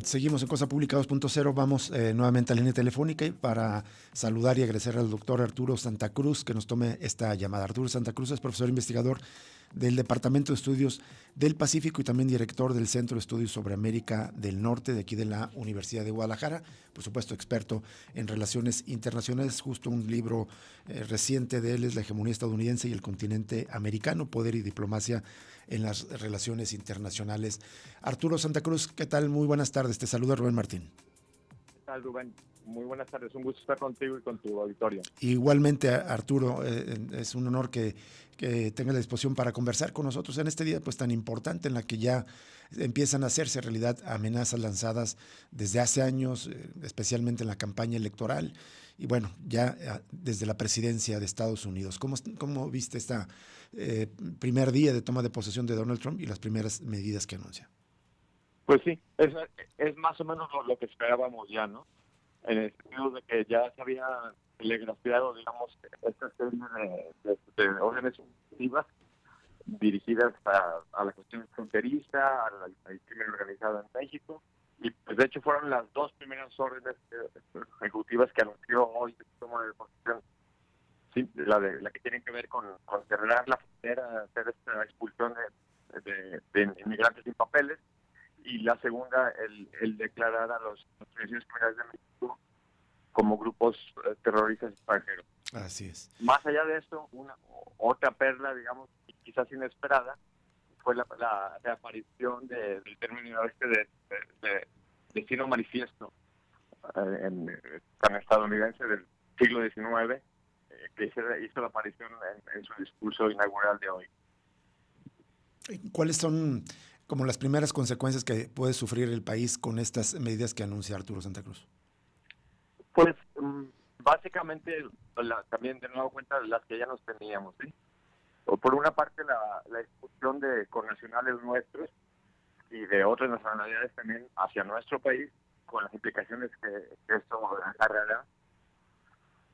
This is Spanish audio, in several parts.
Seguimos en Cosa Pública 2.0. Vamos nuevamente a la línea telefónica y para saludar y agradecer al doctor Arturo Santa Cruz que nos tome esta llamada. Arturo Santa Cruz es profesor investigador del Departamento de Estudios del Pacífico y también director del Centro de Estudios sobre América del Norte de aquí de la Universidad de Guadalajara. Por supuesto, experto en relaciones internacionales. Justo un libro reciente de él es La hegemonía estadounidense y el continente americano, poder y diplomacia en las relaciones internacionales. Arturo Santa Cruz, ¿qué tal? Muy buenas tardes. Te saluda Rubén Martín. ¿Qué tal, Rubén? Muy buenas tardes. Un gusto estar contigo y con tu auditorio. Igualmente, Arturo, es un honor que tengas la disposición para conversar con nosotros en este día pues tan importante en la que ya empiezan a hacerse realidad amenazas lanzadas desde hace años, especialmente en la campaña electoral y bueno, ya desde la presidencia de Estados Unidos. ¿Cómo viste esta primer día de toma de posesión de Donald Trump y las primeras medidas que anuncia? Pues sí, es más o menos lo que esperábamos ya, ¿no? En el sentido de que ya se había telegrafiado, digamos, esta serie de órdenes ejecutivas dirigidas a la cuestión fronteriza, al crimen organizado en México. Y pues de hecho fueron las dos primeras órdenes ejecutivas que anunció hoy el toma de posesión. Sí, la que tiene que ver con cerrar la frontera, hacer esta expulsión de inmigrantes sin papeles, y la segunda, el declarar a los organizaciones criminales de México como grupos terroristas extranjeros. Así es. Más allá de esto, otra perla, digamos, quizás inesperada, fue la reaparición del término de destino manifiesto tan estadounidense del siglo XIX, que hizo la aparición en su discurso inaugural de hoy. ¿Cuáles son como las primeras consecuencias que puede sufrir el país con estas medidas que anuncia Arturo Santa Cruz? Pues básicamente, también de nuevo cuenta las que ya nos teníamos, ¿sí? Por una parte, la expulsión de connacionales nuestros y de otras nacionalidades también hacia nuestro país, con las implicaciones que esto acarreará,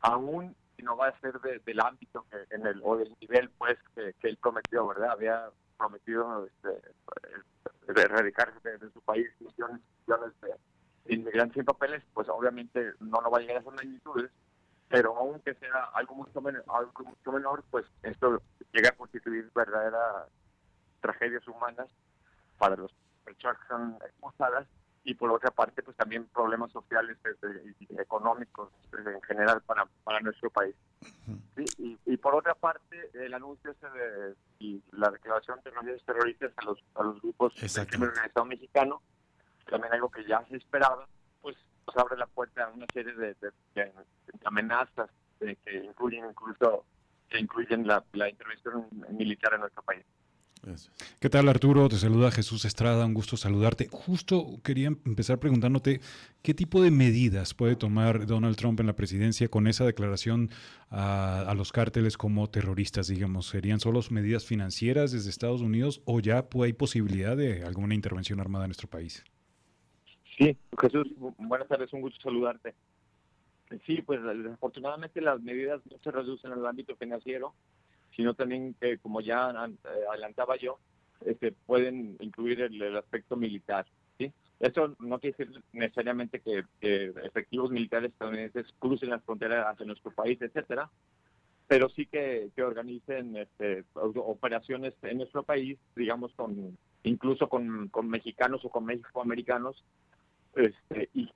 aún si no va a ser del ámbito o del nivel pues que él prometió, ¿verdad? Había prometido de erradicar de su país millones de inmigrantes sin papeles, pues obviamente no va a llegar a esas magnitudes, pero aunque sea algo mucho menor, pues esto llega a constituir verdaderas tragedias humanas para los personas que son expulsadas, y por otra parte pues también problemas sociales y económicos en general para nuestro país. ¿Sí? Y por otra parte el anuncio y la declaración de organizaciones terroristas a los grupos del crimen organizado mexicano, también algo que ya se esperaba, pues nos abre la puerta a una serie de amenazas que incluyen la intervención militar en nuestro país. ¿Qué tal, Arturo? Te saluda Jesús Estrada, un gusto saludarte. Justo quería empezar preguntándote qué tipo de medidas puede tomar Donald Trump en la presidencia con esa declaración a los cárteles como terroristas, digamos. ¿Serían solo medidas financieras desde Estados Unidos o ya hay posibilidad de alguna intervención armada en nuestro país? Sí, Jesús, buenas tardes, un gusto saludarte. Sí, pues desafortunadamente las medidas no se reducen al ámbito financiero, sino también que, como ya adelantaba yo, pueden incluir el aspecto militar. ¿Sí? Esto no quiere decir necesariamente que efectivos militares estadounidenses crucen las fronteras hacia nuestro país, etcétera, pero sí que organicen operaciones en nuestro país, digamos, incluso con mexicanos o con mexicoamericanos,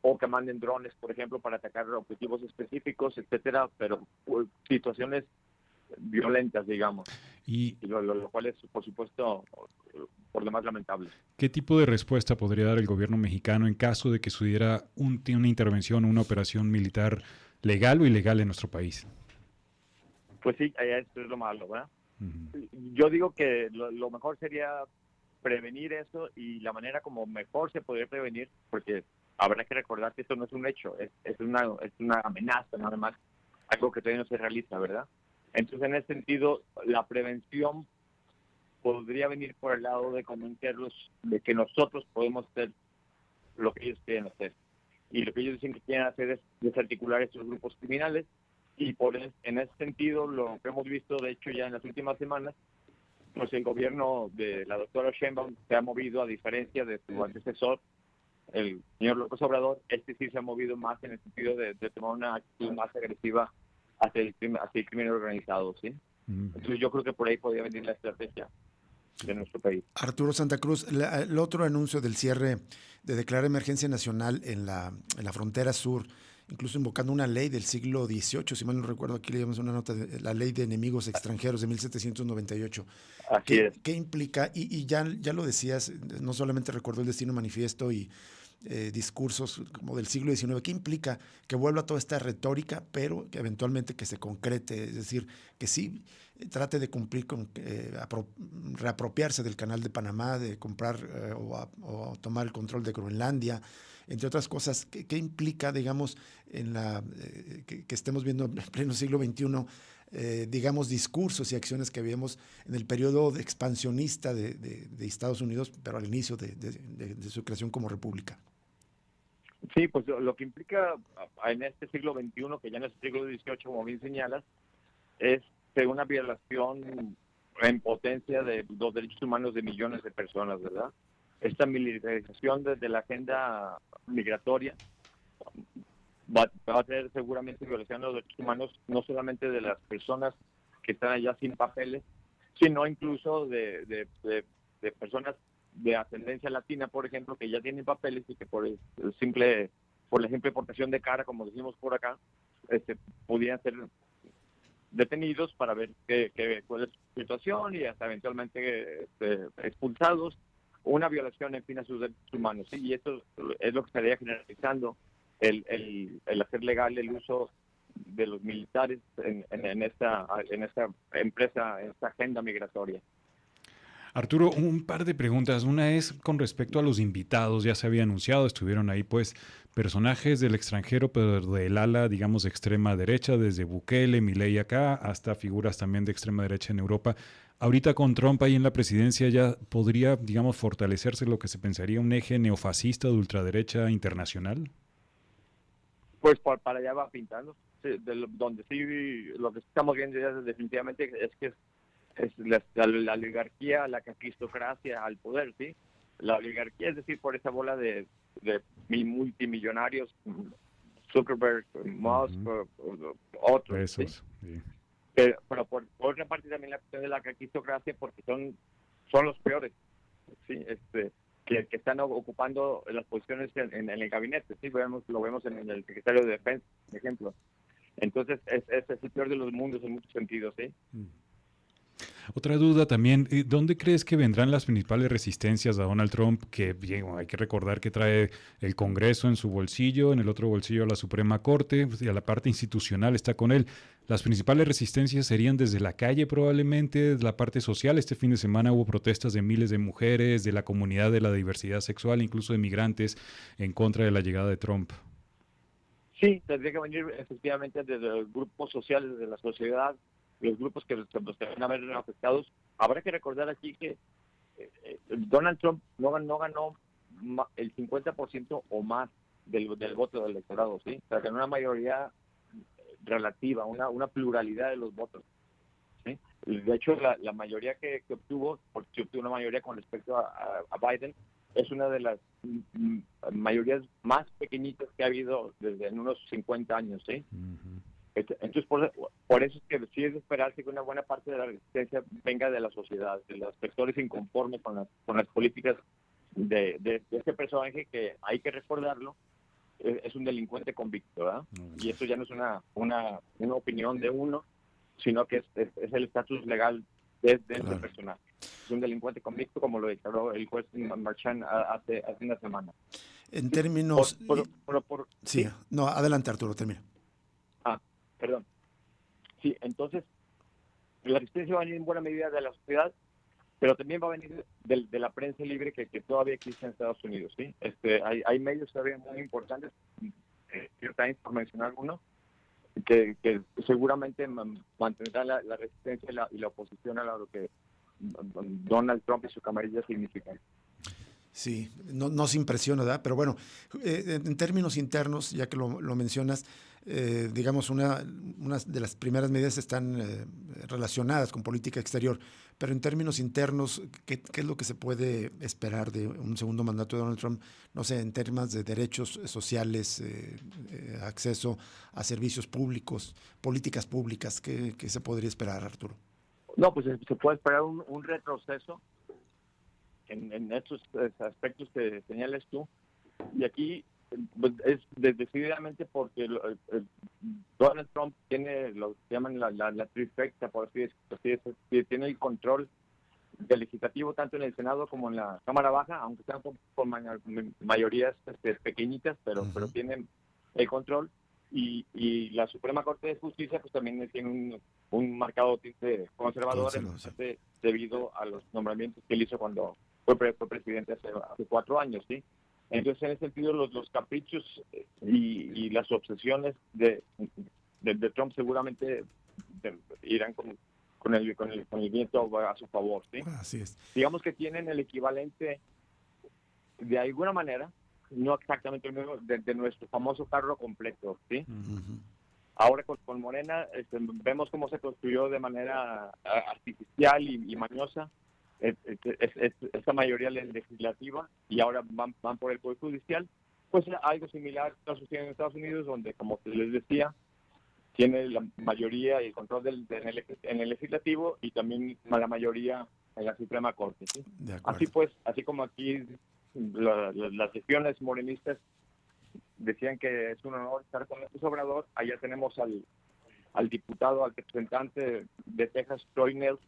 o que manden drones, por ejemplo, para atacar objetivos específicos, etcétera, pero situaciones violentas, digamos, y lo cual es, por supuesto, por demás lamentable. ¿Qué tipo de respuesta podría dar el gobierno mexicano en caso de que sucediera una intervención, una operación militar legal o ilegal en nuestro país? Pues sí, esto es lo malo, ¿verdad? Uh-huh. Yo digo que lo mejor sería prevenir eso, y la manera como mejor se podría prevenir, porque habrá que recordar que esto no es un hecho, es una amenaza, nada más, algo que todavía no se realiza, ¿verdad? Entonces, en ese sentido, la prevención podría venir por el lado de convencerlos de que nosotros podemos hacer lo que ellos quieren hacer. Y lo que ellos dicen que quieren hacer es desarticular estos grupos criminales, y en ese sentido, lo que hemos visto, de hecho, ya en las últimas semanas, pues el gobierno de la doctora Sheinbaum se ha movido, a diferencia de su antecesor, el señor López Obrador, sí se ha movido más en el sentido de tomar una actitud más agresiva hacia el crimen organizado, ¿sí? Entonces yo creo que por ahí podría venir la estrategia de nuestro país. Arturo Santa Cruz, el otro anuncio del cierre de declarar emergencia nacional en la frontera sur, incluso invocando una ley del siglo XVIII, si mal no recuerdo, aquí leíamos una nota de la ley de enemigos extranjeros de 1798. Así es. ¿Qué implica? Y ya lo decías, no solamente recuerdo el Destino Manifiesto y discursos como del siglo XIX. ¿Qué implica que vuelva toda esta retórica, pero que eventualmente que se concrete? Es decir, que sí trate de cumplir con reapropiarse del Canal de Panamá, de comprar o tomar el control de Groenlandia, entre otras cosas. ¿Qué implica, digamos, en que estemos viendo en pleno siglo XXI, digamos, discursos y acciones que vimos en el periodo expansionista de Estados Unidos, pero al inicio de su creación como república? Sí, pues lo que implica en este siglo XXI, que ya no es el siglo XVIII, como bien señalas, es una violación en potencia de los derechos humanos de millones de personas, ¿verdad? Esta militarización desde la agenda migratoria va a tener seguramente violación de los derechos humanos, no solamente de las personas que están allá sin papeles, sino incluso de personas de ascendencia latina, por ejemplo, que ya tienen papeles y que por la simple portación de cara, como decimos por acá, pudieran ser detenidos para ver cuál es su situación y hasta eventualmente expulsados, una violación, en fin, a sus derechos humanos. ¿Sí? Y esto es lo que estaría generalizando el hacer legal el uso de los militares en esta empresa, en esta agenda migratoria. Arturo, un par de preguntas. Una es con respecto a los invitados. Ya se había anunciado, estuvieron ahí pues personajes del extranjero, pero del ala, digamos, de extrema derecha, desde Bukele, Milei acá, hasta figuras también de extrema derecha en Europa. Ahorita con Trump ahí en la presidencia ya podría, digamos, fortalecerse lo que se pensaría un eje neofascista de ultraderecha internacional. Pues para allá va pintando. Sí, donde sí lo que estamos viendo ya definitivamente es que es la oligarquía, la caquistocracia al poder, ¿sí? La oligarquía, es decir, por esa bola de multimillonarios, Zuckerberg, Musk, otros, Esos, ¿sí? sí. Pero por otra parte también la cuestión de la caquistocracia, porque son los peores, ¿sí? Que están ocupando las posiciones en el gabinete, ¿sí? Lo vemos en el secretario de Defensa, por ejemplo. Entonces, es el peor de los mundos en muchos sentidos, ¿sí? Otra duda también, ¿dónde crees que vendrán las principales resistencias a Donald Trump? Que bien, hay que recordar que trae el Congreso en su bolsillo, en el otro bolsillo la Suprema Corte, pues, y a la parte institucional está con él. Las principales resistencias serían desde la calle probablemente, de la parte social. Este fin de semana hubo protestas de miles de mujeres, de la comunidad de la diversidad sexual, incluso de migrantes, en contra de la llegada de Trump. Sí, tendría que venir efectivamente desde los grupos sociales, desde la sociedad, los grupos que van a ver afectados. Habrá que recordar aquí que Donald Trump no ganó el 50% o más del voto del electorado, ¿sí? O sea, ganó una mayoría relativa, una pluralidad de los votos, ¿sí? De hecho, la mayoría que obtuvo, porque se obtuvo una mayoría con respecto a Biden, es una de las mayorías más pequeñitas que ha habido desde en unos 50 años, ¿sí? Uh-huh. Entonces, por eso es que sí es de esperarse que una buena parte de la resistencia venga de la sociedad, de los sectores inconformes con las políticas de este personaje que, hay que recordarlo, es un delincuente convicto, ¿verdad? Y eso ya no es una opinión de uno, sino que es el estatus legal de este personaje. Es un delincuente convicto, como lo declaró el juez Marchand hace una semana. En términos... ¿sí? Sí, no, adelante Arturo, termina. Perdón. Sí, entonces la resistencia va a venir en buena medida de la sociedad, pero también va a venir de la prensa libre que todavía existe en Estados Unidos, ¿sí? Hay medios todavía muy importantes, Times, por mencionar alguno, que seguramente mantendrán la resistencia y la oposición a lo que Donald Trump y su camarilla significan. Sí, no, no se impresiona, ¿verdad? Pero bueno, en términos internos, ya que lo mencionas, digamos, una de las primeras medidas están relacionadas con política exterior, pero en términos internos, ¿qué es lo que se puede esperar de un segundo mandato de Donald Trump? No sé, en términos de derechos sociales, acceso a servicios públicos, políticas públicas, ¿qué se podría esperar, Arturo? No, pues se puede esperar un retroceso en estos aspectos que señales tú. Y aquí pues, es decididamente porque Donald Trump tiene lo que llaman la trifecta, por así decirlo, tiene el control del legislativo tanto en el Senado como en la Cámara Baja, aunque sean con mayorías pequeñiñitas, pero tienen el control. Y la Suprema Corte de Justicia pues también tiene un marcado tinte conservador en Sí. parte debido a los nombramientos que él hizo cuando fue presidente hace 4 años, ¿sí? Entonces, en ese sentido, los caprichos y las obsesiones de Trump seguramente irán con el viento a su favor, ¿sí? Así es. Digamos que tienen el equivalente, de alguna manera, no exactamente el mismo, de nuestro famoso carro completo, ¿sí? Uh-huh. Ahora con Morena vemos cómo se construyó de manera artificial y mañosa esta mayoría legislativa y ahora van por el Poder Judicial. Pues algo similar está sucediendo en Estados Unidos, donde, como les decía, tiene la mayoría y el control en el legislativo y también la mayoría en la Suprema Corte, ¿sí? De Así acuerdo. pues, así como aquí las gestiones morenistas decían que es un honor estar con López Obrador, allá tenemos al diputado, al representante de Texas, Troy Nehls,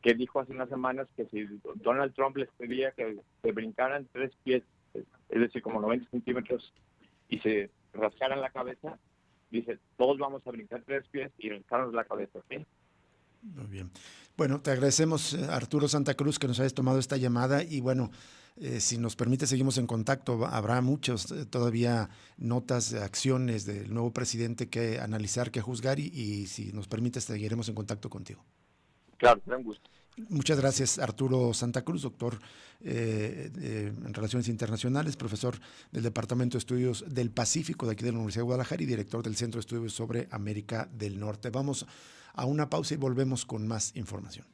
que dijo hace unas semanas que si Donald Trump les pedía que brincaran 3 pies, es decir, como 90 centímetros, y se rascaran la cabeza, dice, todos vamos a brincar 3 pies y rascarnos la cabeza, ¿sí? Muy bien. Bueno, te agradecemos, Arturo Santa Cruz, que nos hayas tomado esta llamada y bueno, si nos permite, seguimos en contacto. Habrá muchos todavía notas, acciones del nuevo presidente que analizar, que juzgar y si nos permite, seguiremos en contacto contigo. Claro, será un gusto. Muchas gracias, Arturo Santa Cruz, doctor en Relaciones Internacionales, profesor del Departamento de Estudios del Pacífico de aquí de la Universidad de Guadalajara y director del Centro de Estudios sobre América del Norte. Vamos a una pausa y volvemos con más información.